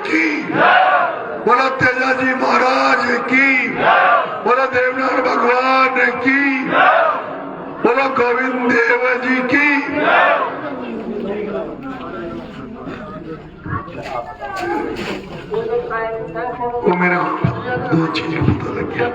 की, बोला तेजाजी महाराज की, बोला देवनाथ भगवान की, बोला गोविंद देव जी की। वो मेरे को दो चीजें पता लग गया।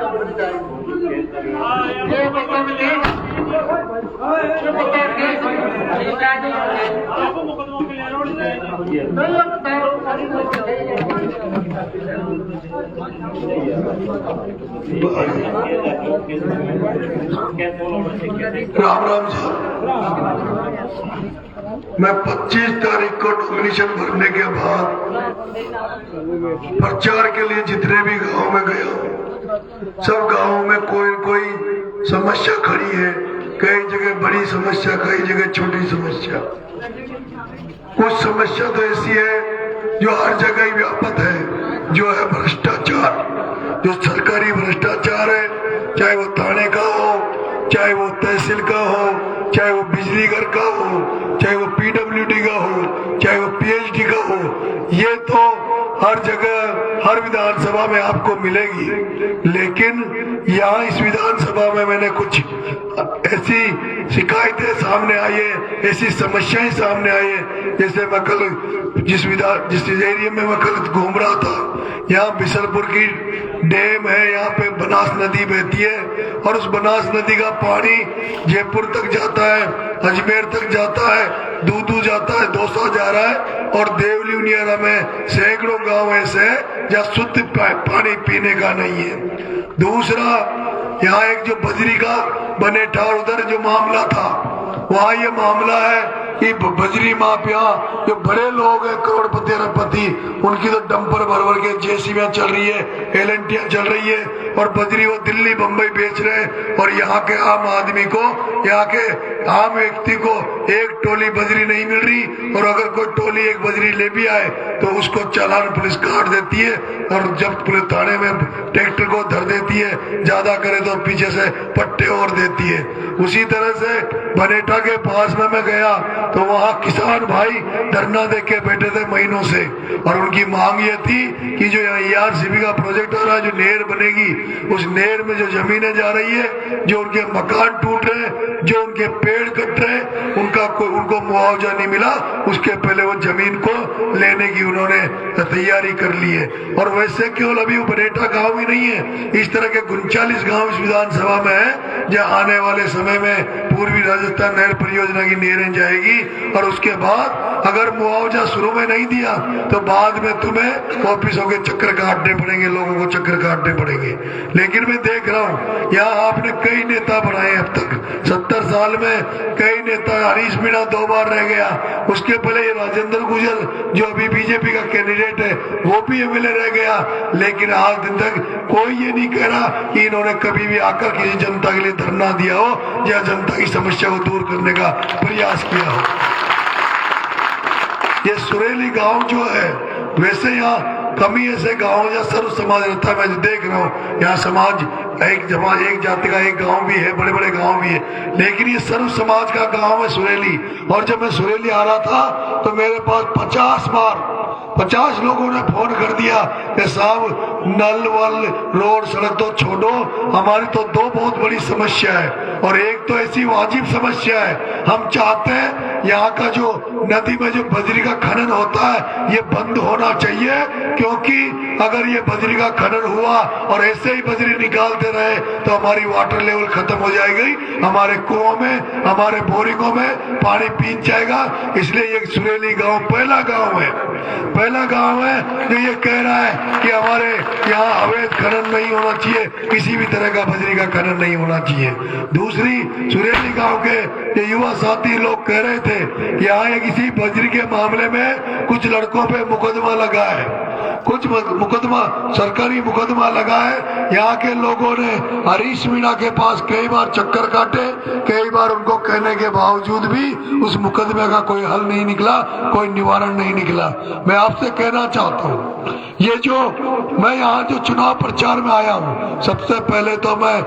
राम राम साहब, मैं 25 तारीख को नॉमिनेशन भरने के बाद प्रचार के लिए जितने भी गांव में गया, सब गांवों में कोई न कोई समस्या खड़ी है। कई जगह बड़ी समस्या, कई जगह छोटी समस्या। कुछ समस्या तो ऐसी है जो हर जगह ही व्यापक है, जो है भ्रष्टाचार। जो सरकारी भ्रष्टाचार है, चाहे वो थाने का हो, चाहे वो तहसील का हो, चाहे वो बिजली घर का हो, चाहे वो पीडब्ल्यूडी का हो, चाहे वो पीएचडी का हो, ये तो हर जगह हर विधानसभा में आपको मिलेगी। लेकिन यहाँ इस विधानसभा में मैंने कुछ ऐसी शिकायतें सामने आई है, ऐसी समस्याएं सामने आई है। जैसे मैं कल जिस एरिया में मैं कल घूम रहा था, यहाँ बिशनपुर की डैम है, यहाँ पे बनास नदी बहती है और उस बनास नदी का पानी जयपुर तक जाता है, अजमेर तक जाता है, दूदू जाता है, दौसा जा रहा है। और देवली उनियारा में सैकड़ों गांव ऐसे हैं जहाँ शुद्ध पानी पीने का नहीं है। दूसरा, यहाँ एक जो बजरी का बने ठार उधर जो मामला था, वहाँ ये मामला है कि बजरी माफिया जो बड़े लोग हैं, करोड़पति अरबपति, उनकी तो डंपर भर भर के जेसीबियां चल रही है, एलएनटियां चल रही है और बजरी वो दिल्ली बंबई बेच रहे हैं। और यहाँ के आम आदमी को, यहाँ के आम व्यक्ति को एक टोली बजरी नहीं मिल रही। और अगर कोई टोली एक बजरी ले भी आए तो उसको चालान पुलिस काट देती है और जब पुलिस थाने में ट्रैक्टर को धर देती है, ज्यादा करे तो पीछे से पट्टे और देती है। उसी तरह से बनेटा के पास में मैं गया तो वहाँ किसान भाई धरना दे के बैठे थे महीनों से, और उनकी मांग ये थी कि जो यहाँ ERCB का प्रोजेक्ट आ रहा है, जो नहर बनेगी, उस नहर में जो जमीनें जा रही है, जो उनके मकान टूट रहे, जो उनके पेड़ कट रहे, उनको मुआवजा नहीं मिला, उसके पहले वो जमीन को लेने की उन्होंने तैयारी कर ली है। और वैसे केवल अभी बनेटा गाँव ही नहीं है, इस तरह के 39 गाँव इस विधानसभा में है जहाँ आने वाले समय में पूर्वी राजस्थान नहर परियोजना की नहरें जाएगी। और उसके बाद अगर मुआवजा शुरू में नहीं दिया तो बाद में तुम्हें ऑफिसों के चक्कर काटने पड़ेंगे, लोगों को चक्कर काटने पड़ेंगे। लेकिन मैं देख रहा हूँ यहाँ आपने कई नेता बनाए अब तक, 70 साल में कई नेता। हरीश मीणा 2 बार रह गया, उसके पहले राजेंद्र गुर्जर जो अभी बीजेपी का कैंडिडेट है वो भी एमएलए रह गया। लेकिन आज दिन तक कोई ये नहीं कह रहा कि इन्होंने कभी भी आकर किसी जनता के लिए धरना दिया हो या जनता की समस्या को दूर करने का प्रयास किया हो। ये सुरेली गांव जो है, वैसे यहाँ कमी ऐसे गांव या सर्व समाज रहता है। मैं देख रहा हूँ यहाँ समाज एक जाति का एक गांव भी है, बड़े बड़े गांव भी है, लेकिन ये सर्व समाज का गांव है सुरेली। और जब मैं सुरेली आ रहा था तो मेरे पास 50 लोगों ने फोन कर दिया कि साहब नल वल रोड सड़क तो छोड़ो, हमारी तो 2 बहुत बड़ी समस्या है। और एक तो ऐसी वाजिब समस्या है, हम चाहते हैं यहाँ का जो नदी में जो बजरी का खनन होता है ये बंद होना चाहिए, क्योंकि अगर ये बजरी का खनन हुआ और ऐसे ही बजरी निकालते रहे तो हमारी वाटर लेवल खत्म हो जाएगी, हमारे कुओं में, हमारे बोरिंगों में पानी पीन जाएगा। इसलिए ये सुरेली गांव पहला गांव है जो ये कह रहा है कि हमारे यहाँ अवैध खनन नहीं होना चाहिए, किसी भी तरह का बजरी का खनन नहीं होना चाहिए। दूसरी, सुरेली गांव के ये युवा साथी लोग कह रहे थे कि यहाँ किसी बजरी के मामले में कुछ लड़कों पे मुकदमा लगा है, कुछ मुकदमा, सरकारी मुकदमा लगा है। यहाँ के लोगों ने हरीश मीणा के पास कई बार चक्कर काटे, कई बार उनको कहने के बावजूद भी उस मुकदमे का कोई हल नहीं निकला, कोई निवारण नहीं निकला। मैं आपसे कहना चाहता हूँ, ये जो मैं यहाँ जो चुनाव प्रचार में आया हूँ, सबसे पहले तो मैं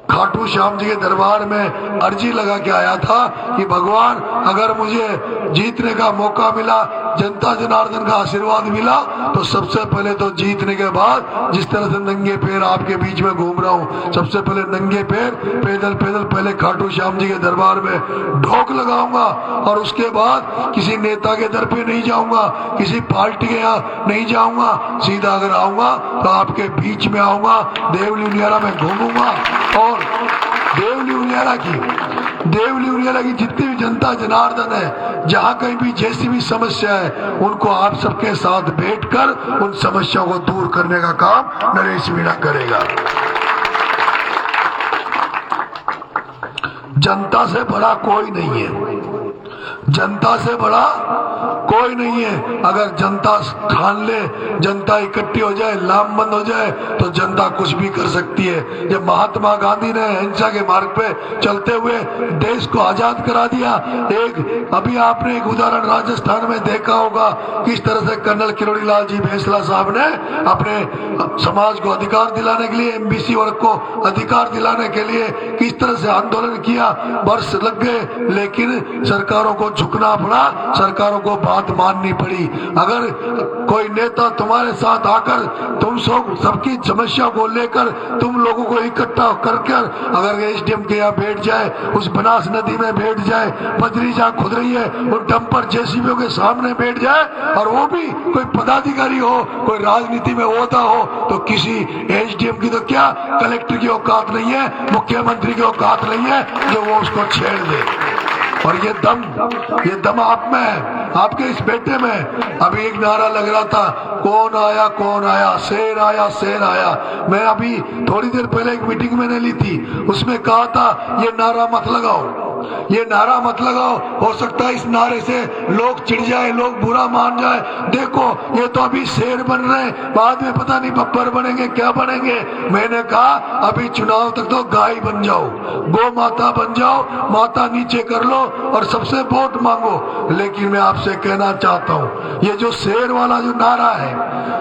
खाटू श्याम जी के दरबार में अर्जी लगा के आया था कि भगवान अगर मुझे जीतने का मौका मिला जनता जनार्दन का आशीर्वाद मिला तो सबसे पहले तो जीतने के बाद जिस तरह से नंगे पैर आपके बीच में घूम रहा हूँ, सबसे पहले नंगे पैर पैदल पैदल पहले खाटू श्याम जी के दरबार में ढोक लगाऊंगा और उसके बाद किसी नेता के दर पे नहीं जाऊंगा, किसी पार्टी के यहाँ नहीं जाऊंगा, सीधा अगर आऊंगा तो आपके बीच में आऊंगा, देवली उनियारा में घूमूंगा और देवली उनियारा की जितनी भी जनता जनार्दन है, जहाँ कहीं भी जैसी भी समस्या है, उनको आप सबके साथ बैठकर उन समस्याओं को दूर करने का काम नरेश मीणा करेगा। जनता से बड़ा कोई नहीं है, जनता से बड़ा कोई नहीं है। अगर जनता ठान ले, जनता इकट्ठी हो जाए, लामबंद हो जाए तो जनता कुछ भी कर सकती है। जब महात्मा गांधी ने अहिंसा के मार्ग पे चलते हुए देश को आजाद करा दिया, अभी आपने एक उदाहरण राजस्थान में देखा होगा किस तरह से कर्नल किरोड़ी लाल जी भैंसला साहब ने अपने समाज को अधिकार दिलाने के लिए, एमबीसी वर्ग को अधिकार दिलाने के लिए किस तरह से आंदोलन किया। वर्ष लग गए लेकिन सरकारों को झुकना पड़ा, सरकारों को बात माननी पड़ी। अगर कोई नेता तुम्हारे साथ आकर तुम सबकी समस्या को लेकर तुम लोगों को इकट्ठा करके अगर एसडीएम के यहाँ बैठ जाए, उस बनास नदी में बैठ जाए, बजरी जहाँ खुद रही है उन डंपर जेसीबीओं के सामने बैठ जाए और वो भी कोई पदाधिकारी हो, कोई राजनीति में ओहदा हो, तो किसी एसडीएम की तो क्या कलेक्टर की औकात नहीं है, मुख्यमंत्री की औकात नहीं है जो वो उसको छेड़ दे। और ये दम आप में है, आपके इस बेटे में। अभी एक नारा लग रहा था, कौन आया, शेर आया, शेर आया। मैं अभी थोड़ी देर पहले एक मीटिंग मैंने ली थी, उसमें कहा था ये नारा मत लगाओ, ये नारा मत लगाओ, हो सकता है इस नारे से लोग चिढ़ जाए, लोग बुरा मान जाए। देखो ये तो अभी शेर बन रहे हैं, बाद में पता नहीं बब्बर बनेंगे, क्या बनेंगे। मैंने कहा अभी चुनाव तक तो गाय बन जाओ, गौ माता बन जाओ, माता नीचे कर लो और सबसे वोट मांगो। लेकिन मैं आपसे कहना चाहता हूँ ये जो शेर वाला जो नारा है,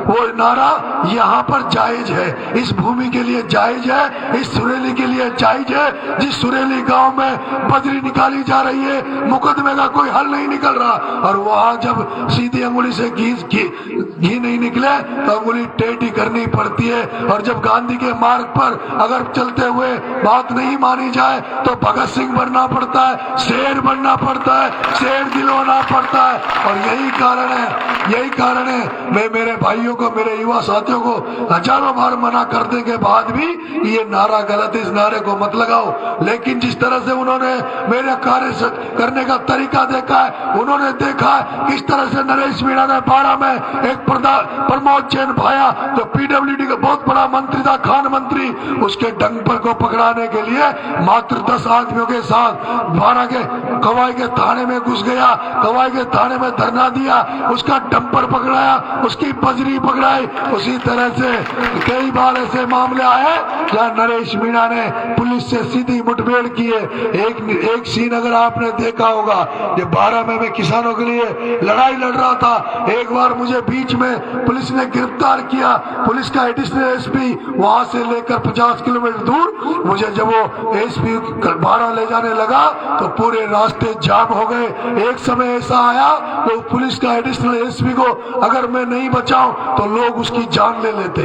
वो नारा यहाँ पर जायज है, इस भूमि के लिए जायज है, इस सुरेली के लिए जायज है। जिस सुरेली गांव में बजरी निकाली जा रही है, मुकदमे का कोई हल नहीं निकल रहा, और वहां जब सीधी अंगुली से घी नहीं निकले तो अंगुली टेढ़ी करनी पड़ती है। और जब गांधी के मार्ग पर अगर चलते हुए बात नहीं मानी जाए तो भगत सिंह बनना पड़ता है, शेर बनना पड़ता है, शेर दिलवाना पड़ता है। और यही कारण है मैं मेरे भाइयों को, मेरे युवा साथियों को हजारों बार मना करने के बाद भी ये नारा गलत, इस नारे को मत लगाओ। लेकिन जिस तरह से उन्होंने मेरे कार्य करने का तरीका देखा है, उन्होंने देखा है किस तरह से नरेश मीणा ने 12 में एक प्रमोद जैन भाया जो पीडब्ल्यूडी का बहुत बड़ा मंत्री था, खान मंत्री, उसके डंपर को पकड़ाने के लिए मात्र 10 आदमियों के साथ 12 के कवाई के थाने में घुस गया, कवाई के थाने में धरना दिया, उसका डंपर पकड़ाया, उसकी बजरी पकड़ाई। उसी तरह से कई बार ऐसे मामले आए जहाँ नरेश मीणा ने पुलिस से सीधी मुठभेड़ की है। एक सीन अगर आपने देखा होगा, ये 12 में मैं किसानों के लिए लड़ाई लड़ रहा था, एक बार मुझे बीच में पुलिस ने गिरफ्तार किया, पुलिस का एडिशनल एसपी वहां से लेकर 50 किलोमीटर दूर, मुझे जब वो एसपी 12 ले जाने लगा तो पूरे रास्ते जाम हो गए। एक समय ऐसा आया तो पुलिस का एडिशनल एसपी को अगर मैं नहीं बचाऊं तो लोग उसकी जान ले लेते।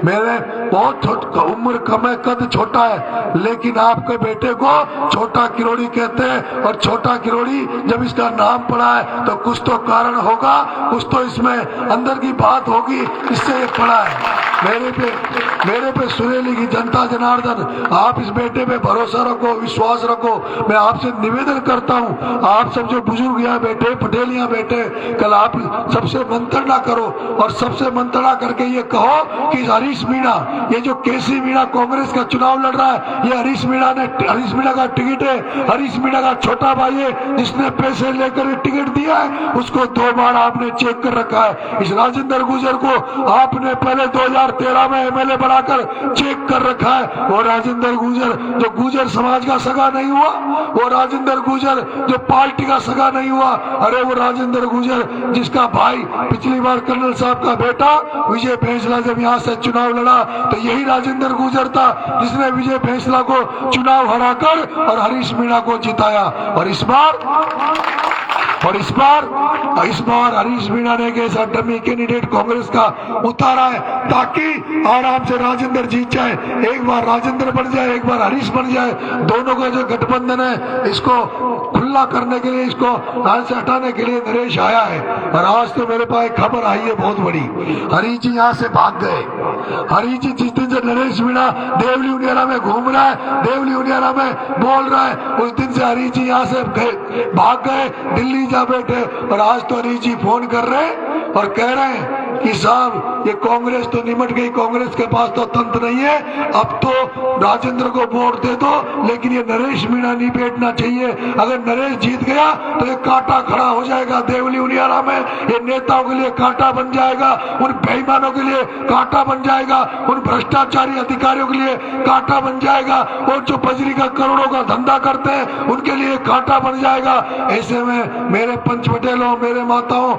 मेरे बहुत उम्र कम है, कद छोटा है, लेकिन आपके बेटे को छोटा किरोड़ी कहते हैं, और छोटा किरोड़ी जब इसका नाम पड़ा है तो कुछ तो कारण होगा, कुछ तो इसमें अंदर की बात होगी, इससे ये पड़ा है। मेरे पे सुरेली की जनता जनार्दन, आप इस बेटे पे भरोसा रखो, विश्वास रखो। मैं आपसे निवेदन करता हूँ, आप सब जो बुजुर्ग यहाँ बैठे, पटेल यहाँ बैठे, कल आप सबसे मंत्रणा करो और सबसे मंत्रणा करके ये कहो कि हरीश मीणा, ये जो केसी मीणा कांग्रेस का चुनाव लड़ रहा है, ये हरीश मीणा का टिकट है, हरीश मीणा का छोटा भाई है जिसने पैसे लेकर टिकट दिया है, उसको 2 बार आपने चेक कर रखा है। इस राजेंद्र गुर्जर को आपने पहले 2013 में एमएलए बनाकर चेक कर रखा है। वो राजेंद्र गुर्जर जो गुर्जर समाज का सगा नहीं हुआ, वो राजेंद्र गुर्जर जो पार्टी का सगा नहीं हुआ, अरे वो राजेंद्र गुर्जर जिसका भाई पिछली बार कर्नल साहब का बेटा विजय भैंसला जब यहाँ से चुनाव लड़ा तो यही राजेंद्र गुर्जर था जिसने विजय भैंसला को चुनाव हराकर और हरीश मीणा को जिताया। और इस बार और इस बार हरीश मीणा ने एक ऐसा डमी कैंडिडेट कांग्रेस का उतारा है ताकि आराम से राजेंद्र जीत जाए। एक बार राजेंद्र बन जाए, एक बार हरीश बन जाए, दोनों का जो गठबंधन है इसको खुला करने के लिए, इसको हाथ से हटाने के लिए नरेश आया है। और आज तो मेरे पास खबर आई है बहुत बड़ी, हरीश जी यहाँ से भाग गए। हरीश जी जिस दिन से नरेश मीणा देवली उनियारा में घूम रहा है, देवली उनियारा में बोल रहा है, उस दिन से हरीश जी यहाँ से भाग गए, दिल्ली जा बैठे। और आज तो हरीश जी फोन कर रहे हैं और कह रहे हैं कि साहब ये कांग्रेस तो निमट गई, कांग्रेस के पास तो तंत्र नहीं है, अब तो राजेंद्र को वोट दे दो, लेकिन ये नरेश मीणा नहीं बैठना चाहिए। अगर नरेश जीत गया तो ये कांटा खड़ा हो जाएगा देवली उनियारा में, ये नेताओं के लिए कांटा बन जाएगा, उन बेईमानों के लिए कांटा बन जाएगा, उन भ्रष्टाचारी अधिकारियों के लिए कांटा बन जाएगा, और जो बजरी का करोड़ों का धंधा करते हैं उनके लिए कांटा बन जाएगा। ऐसे में मेरे पंच पटेलों, मेरे माताओं,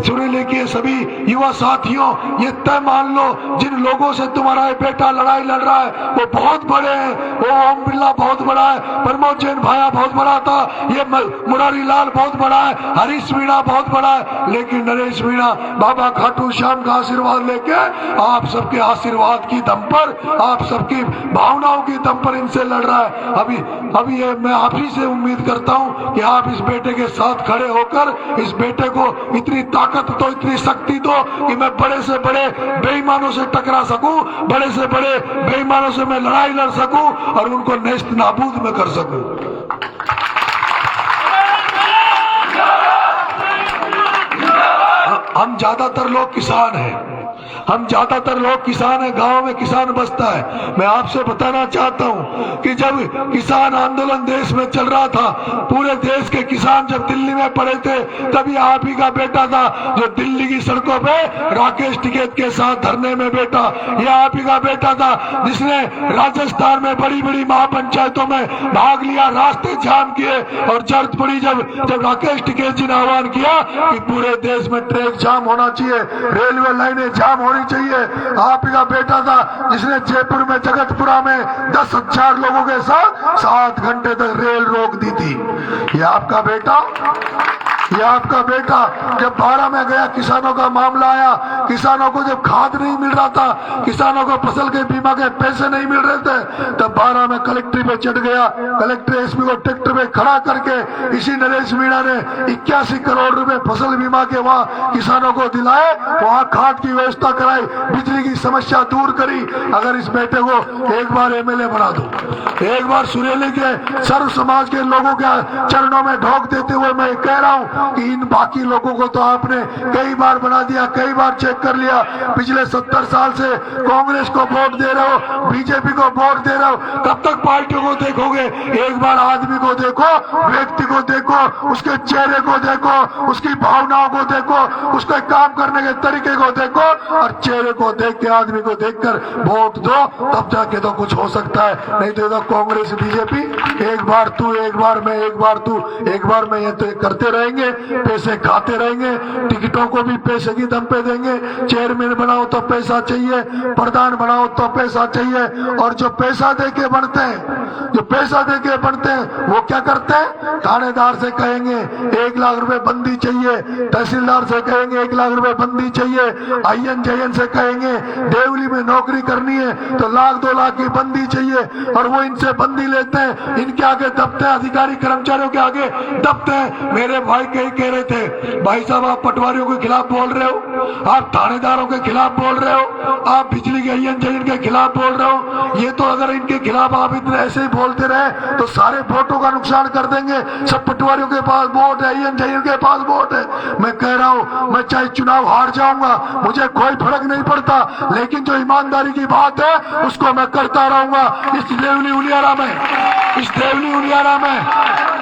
सुरीले के सभी युवा साथियों, ये तय मान लो जिन लोगों से तुम्हारा बेटा लड़ाई लड़ रहा है वो बहुत बड़े हैं। वो ओम बिरला बहुत बड़ा है, प्रमोद जैन भाया बहुत बड़ा था, ये मुरारी लाल बहुत बड़ा है, हरीश मीणा बहुत बड़ा है, लेकिन नरेश मीणा बाबा खाटू श्याम का आशीर्वाद लेके आप सबके आशीर्वाद की दम पर, आप सबकी भावनाओं की दम पर इनसे लड़ रहा है। अभी ये मैं आप ही से उम्मीद करता हूँ कि आप इस बेटे के साथ खड़े होकर इस बेटे को इतनी ताकत दो, इतनी शक्ति दो कि मैं बड़े से बड़े बेईमानों से टकरा सकूं, बड़े से बड़े बेईमानों से मैं लड़ाई लड़ सकूं और उनको नेस्त नाबूद में कर सकूं। हम ज्यादातर लोग किसान हैं, हम ज्यादातर लोग किसान हैं, गांव में किसान बसता है। मैं आपसे बताना चाहता हूं कि जब किसान आंदोलन देश में चल रहा था, पूरे देश के किसान जब दिल्ली में पड़े थे, तभी आप ही का बेटा था जो दिल्ली की सड़कों पे राकेश टिकैत के साथ धरने में बैठा। यह आप ही का बेटा था जिसने राजस्थान में बड़ी बड़ी महापंचायतों में भाग लिया, रास्ते जाम किए, और जरूरत पड़ी जब राकेश टिकैत जी ने आह्वान किया कि पूरे देश में ट्रैक जाम होना चाहिए, रेलवे लाइनें जाम होनी चाहिए, आप ही का बेटा था जिसने जयपुर में जगतपुरा में 10,000 लोगों के साथ 7 घंटे तक रेल रोक दी थी। ये आपका बेटा, ये आपका बेटा जब 12 में गया, किसानों का मामला आया, किसानों को जब खाद नहीं मिल रहा था, किसानों को फसल के बीमा के पैसे नहीं मिल रहे थे, तब 12 में कलेक्ट्री पे चढ़ गया, कलेक्टर एसपी को ट्रैक्टर पे खड़ा करके इसी नरेश मीणा ने 81 करोड़ रुपए फसल बीमा के वहाँ किसानों को दिलाए, वहाँ खाद की व्यवस्था कराई, बिजली की समस्या दूर करी। अगर इस बेटे को एक बार एमएलए बना दो, एक बार सुरेली के सर्व समाज के लोगों के चरणों में ढोक देते हुए मैं कह रहा हूँ कि इन बाकी लोगों को तो आपने कई बार बना दिया, कई बार चेक कर लिया। पिछले 70 साल से कांग्रेस को वोट दे रहे हो, बीजेपी को वोट दे रहे हो, कब तक पार्टियों को देखोगे? एक बार आदमी को देखो, व्यक्ति को देखो, उसके चेहरे को देखो, उसकी भावनाओं को देखो, उसके काम करने के तरीके को देखो, और चेहरे को देख के, आदमी को देखकर वोट दो, तब जाके तो कुछ हो सकता है। नहीं तो कांग्रेस बीजेपी एक बार तू, एक बार मैं, एक बार तू, एक बार मैं, ये तो करते रहेंगे, पैसे खाते रहेंगे, टिकटों को भी पैसे की दम पे देंगे। चेयरमैन बनाओ तो पैसा चाहिए, प्रधान बनाओ तो पैसा चाहिए, और जो पैसा देके बनते हैं, जो पैसा देके बनते हैं वो क्या करते हैं? थानेदार से कहेंगे 1 लाख रुपए बंदी चाहिए, तहसीलदार से कहेंगे 1 लाख रुपए बंदी चाहिए, आईएन जयन से कहेंगे देवली में नौकरी करनी है तो 1-2 लाख की बंदी चाहिए, और वो इनसे बंदी लेते हैं, इनके आगे दबते हैं, अधिकारी कर्मचारियों के आगे दबते हैं। मेरे भाई कई कह रहे थे, भाई साहब आप पटवारियों के खिलाफ बोल रहे हो, आप थानेदारों के खिलाफ बोल रहे हो, आप बिजली के आईएन जयन के खिलाफ बोल रहे हो, ये तो अगर इनके खिलाफ आप इतने ऐसे ही बोलते रहे तो सारे वोटों का नुकसान कर देंगे। सब पटवारियों के पास वोट है, आईएन जयन के पास वोट है। मैं कह रहा हूँ, मैं चाहे चुनाव हार जाऊंगा, मुझे कोई फर्क नहीं पड़ता, लेकिन जो ईमानदारी की बात है उसको मैं करता रहूंगा। इस देवली उनियारा में, इस देवली उनियारा में,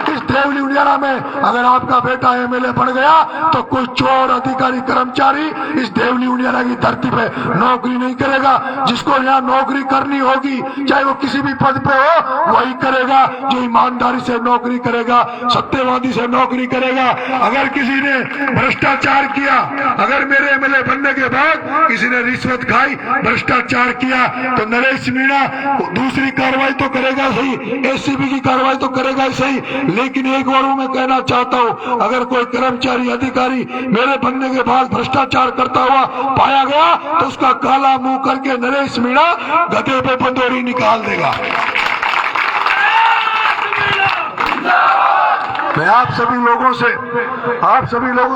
इस देवली उनियारा में अगर आपका बेटा एमएलए बन गया तो कोई चोर अधिकारी कर्मचारी इस देवली उनियारा की धरती पे नौकरी नहीं करेगा। जिसको यहाँ नौकरी करनी होगी, चाहे वो किसी भी पद पे हो, वही करेगा जो ईमानदारी से नौकरी करेगा, सत्यवादी से नौकरी करेगा। अगर किसी ने भ्रष्टाचार किया, अगर मेरे एमएलए बनने के बाद किसी ने रिश्वत खाई, भ्रष्टाचार किया, तो नरेश मीणा दूसरी कार्रवाई तो करेगा सही, एसीबी की कार्रवाई तो करेगा सही, लेकिन एक बार मैं कहना चाहता हूं, अगर कोई कर्मचारी अधिकारी मेरे बनने के बाद भ्रष्टाचार करता हुआ पाया गया तो उसका काला मुंह करके नरेश मीणा गधे पे पंदोरी निकाल देगा। मैं आप सभी लोगों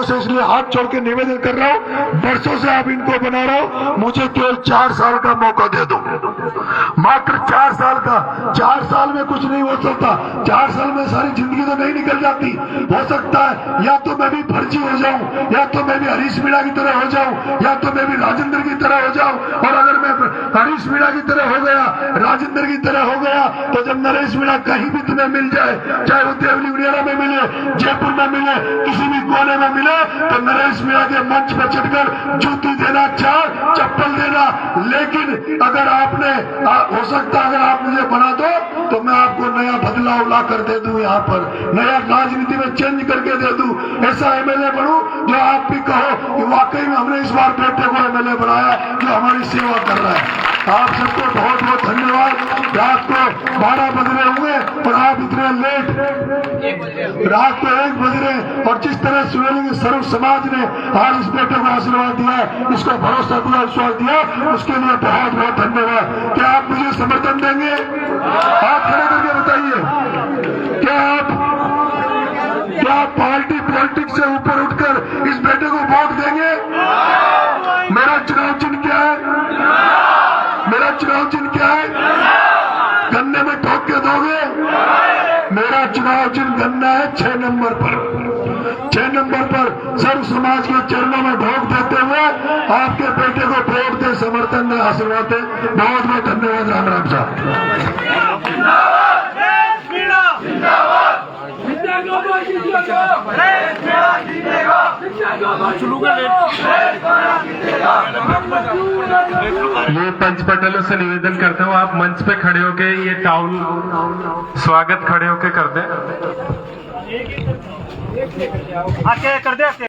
से इसलिए हाथ जोड़ के निवेदन कर रहा हूं, बरसों से आप इनको बना रहा हूं, मुझे केवल 4 साल का मौका दे दो, मात्र 4 साल का। 4 साल में कुछ नहीं हो सकता, 4 साल में सारी जिंदगी तो नहीं निकल जाती। हो सकता है या तो मैं भी फर्जी हो जाऊं, या तो मैं भी हरीश मीणा की तरह हो जाऊं, या तो मैं भी राजेंद्र की तरह हो जाऊं। और अगर मैं हरीश मीणा की तरह हो गया, राजेंद्र की तरह हो गया, तो जब नरेश मीणा कहीं भी तुम्हें मिल जाए, चाहे वो देवली उड़ियारा में मिले, जयपुर में मिले, किसी भी कोने में मिले, तो नरेश मीणा के मंच पर चढ़कर जूती देना, चप्पल देना। लेकिन अगर आपने हो सकता अगर आप मुझे बना दो तो मैं आपको नया बदलाव ला कर दे दूं, यहाँ पर नया राजनीति में चेंज करके दे दूं। ऐसा एमएलए बनूं जो आप भी कहो कि वाकई में हमने इस बार बेटे को एमएलए बनाया जो हमारी सेवा कर रहा है। आप सबको बहुत बहुत धन्यवाद। रात को 12 बज रहे होंगे और आप इतने लेट, रात को 1 बज रहे, और जिस तरह सुनेली सर्व समाज ने आज इस बेटे को आशीर्वाद दिया, इसको भरोसा दिया, विश्वास दिया, उसके लिए बहुत बहुत धन्यवाद। क्या आप मुझे समर्थन देंगे? आप खड़े करके बताइए, क्या आप पार्टी पॉलिटिक्स से ऊपर उठकर इस बेटे को वोट देंगे? मेरा चुनाव चिन्ह क्या है? मेरा चुनाव चिन्ह क्या है? गन्ने में ठोक के दोगे? मेरा चुनाव चिन्ह गन्ना है 6 नंबर पर। 6 नंबर पर सर्व समाज के चरणों में ढोक देते हुए आपके बेटे को वोट दे, समर्थन दे, आशीर्वाद दे। बहुत बहुत धन्यवाद। राम राम साहब। ये पंच पटेलों से निवेदन करता हूँ, आप मंच पे खड़े होके ये टाउन स्वागत खड़े होके कर दें। आके कर दे।